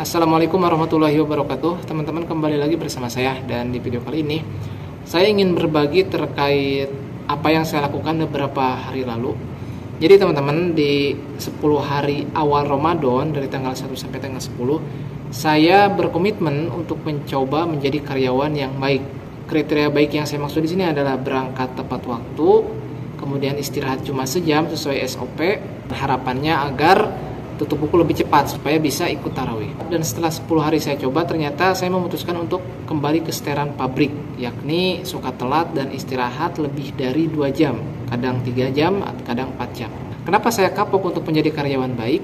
Assalamualaikum warahmatullahi wabarakatuh. Teman-teman, kembali lagi bersama saya. Dan di video kali ini saya ingin berbagi terkait apa yang saya lakukan beberapa hari lalu. Jadi teman-teman, di 10 hari awal Ramadan dari tanggal 1 sampai tanggal 10, saya berkomitmen untuk mencoba menjadi karyawan yang baik. Kriteria baik yang saya maksud di sini adalah berangkat tepat waktu, kemudian istirahat cuma sejam sesuai SOP. Harapannya agar tutup buku lebih cepat supaya bisa ikut tarawih. Dan setelah 10 hari saya coba, ternyata saya memutuskan untuk kembali ke seteran pabrik, yakni suka telat dan istirahat lebih dari 2 jam, kadang 3 jam, kadang 4 jam. Kenapa saya kapok untuk menjadi karyawan baik?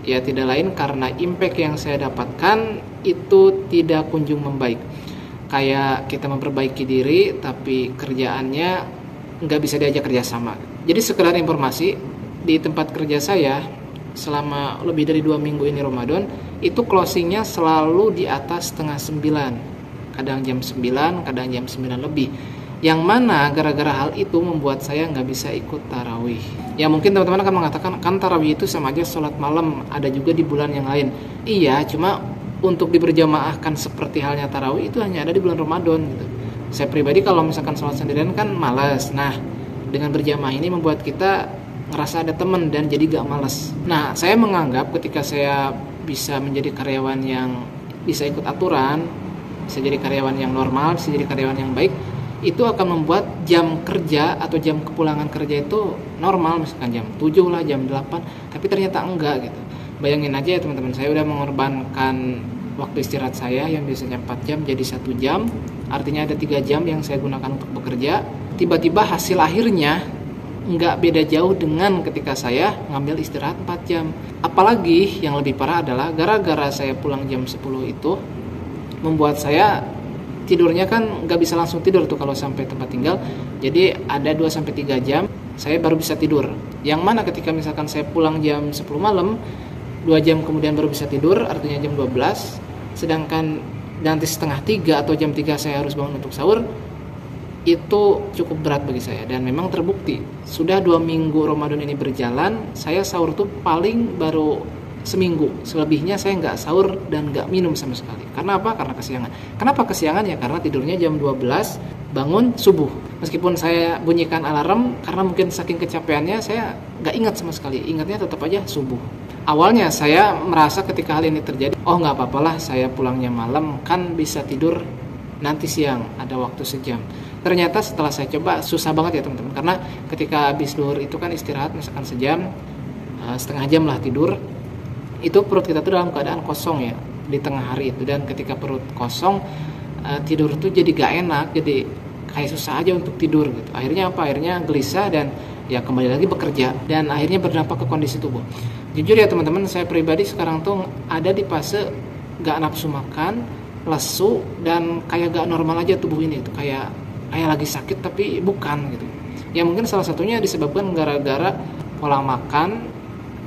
Ya tidak lain karena impact yang saya dapatkan itu tidak kunjung membaik. Kayak kita memperbaiki diri tapi kerjaannya nggak bisa diajak kerjasama. Jadi sekedar informasi, di tempat kerja saya selama lebih dari 2 minggu ini Ramadan, itu closingnya selalu di atas setengah 9, kadang jam 9, kadang jam 9 lebih. Yang mana gara-gara hal itu membuat saya nggak bisa ikut tarawih. Ya mungkin teman-teman akan mengatakan, kan tarawih itu sama aja sholat malam, ada juga di bulan yang lain. Iya, cuma untuk diberjamaahkan seperti halnya tarawih itu hanya ada di bulan Ramadan gitu. Saya pribadi kalau misalkan sholat sendirian kan malas. Nah, dengan berjamaah ini membuat kita ngerasa ada teman dan jadi gak males. Nah, saya menganggap ketika saya bisa menjadi karyawan yang bisa ikut aturan, bisa jadi karyawan yang normal, bisa jadi karyawan yang baik, itu akan membuat jam kerja atau jam kepulangan kerja itu normal, misalkan jam 7 lah, jam 8, tapi ternyata enggak gitu. Bayangin aja ya teman-teman, saya udah mengorbankan waktu istirahat saya yang biasanya 4 jam jadi 1 jam, artinya ada 3 jam yang saya gunakan untuk bekerja. Tiba-tiba hasil akhirnya nggak beda jauh dengan ketika saya ngambil istirahat 4 jam. Apalagi yang lebih parah adalah gara-gara saya pulang jam 10 itu membuat saya tidurnya kan nggak bisa langsung tidur tuh kalau sampai tempat tinggal. Jadi ada 2-3 jam saya baru bisa tidur. Yang mana ketika misalkan saya pulang jam 10 malam, 2 jam kemudian baru bisa tidur, artinya jam 12. Sedangkan nanti setengah 3 atau jam 3 saya harus bangun untuk sahur. Itu cukup berat bagi saya dan memang terbukti sudah 2 minggu Ramadan ini berjalan, saya sahur tuh paling baru seminggu, selebihnya saya nggak sahur dan nggak minum sama sekali. Karena apa? Karena kesiangan. Kenapa kesiangan? Ya karena tidurnya jam 12, bangun subuh. Meskipun saya bunyikan alarm, karena mungkin saking kecapeannya saya nggak ingat sama sekali, ingatnya tetap aja subuh. Awalnya saya merasa ketika hal ini terjadi, oh nggak apa-apalah, saya pulangnya malam kan bisa tidur nanti siang, ada waktu sejam. Ternyata setelah saya coba susah banget ya teman-teman, karena ketika habis duhur itu kan istirahat misalkan sejam, setengah jam lah tidur, itu perut kita tuh dalam keadaan kosong ya di tengah hari itu. Dan ketika perut kosong, tidur tuh jadi gak enak, jadi kayak susah aja untuk tidur gitu. Akhirnya apa? Akhirnya gelisah dan ya kembali lagi bekerja, dan akhirnya berdampak ke kondisi tubuh. Jujur ya teman-teman, saya pribadi sekarang tuh ada di fase gak nafsu makan, lesu, dan kayak gak normal aja tubuh ini tuh, kayak lagi sakit tapi bukan gitu. Ya mungkin salah satunya disebabkan gara-gara pola makan,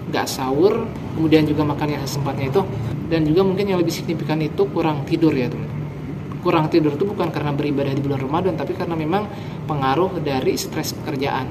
gak sahur, kemudian juga makan yang sesempatnya itu, dan juga mungkin yang lebih signifikan itu kurang tidur ya teman-teman. Kurang tidur itu bukan karena beribadah di bulan Ramadan, tapi karena memang pengaruh dari stres pekerjaan.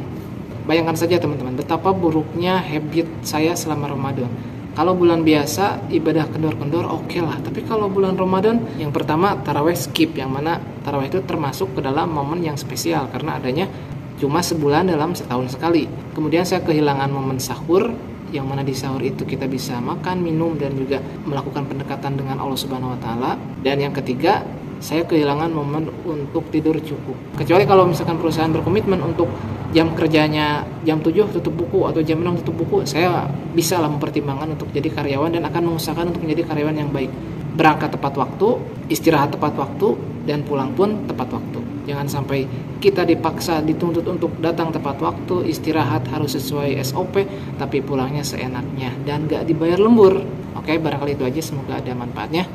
Bayangkan saja teman-teman, betapa buruknya habit saya selama Ramadan. Kalau bulan biasa ibadah kendor-kendor oke lah, tapi kalau bulan Ramadan, yang pertama tarawih skip, yang mana tarawih itu termasuk ke dalam momen yang spesial karena adanya cuma sebulan dalam setahun sekali. Kemudian saya kehilangan momen sahur, yang mana di sahur itu kita bisa makan, minum, dan juga melakukan pendekatan dengan Allah Subhanahu wa Ta'ala. Dan yang ketiga, saya kehilangan momen untuk tidur cukup. Kecuali kalau misalkan perusahaan berkomitmen untuk jam kerjanya jam 7 tutup buku atau jam 6 tutup buku, saya bisa lah mempertimbangkan untuk jadi karyawan dan akan mengusahakan untuk menjadi karyawan yang baik. Berangkat tepat waktu, istirahat tepat waktu, dan pulang pun tepat waktu. Jangan sampai kita dipaksa, dituntut untuk datang tepat waktu, istirahat harus sesuai SOP, tapi pulangnya seenaknya dan gak dibayar lembur. Oke, barangkali itu aja, semoga ada manfaatnya.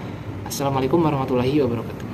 Assalamualaikum warahmatullahi wabarakatuh.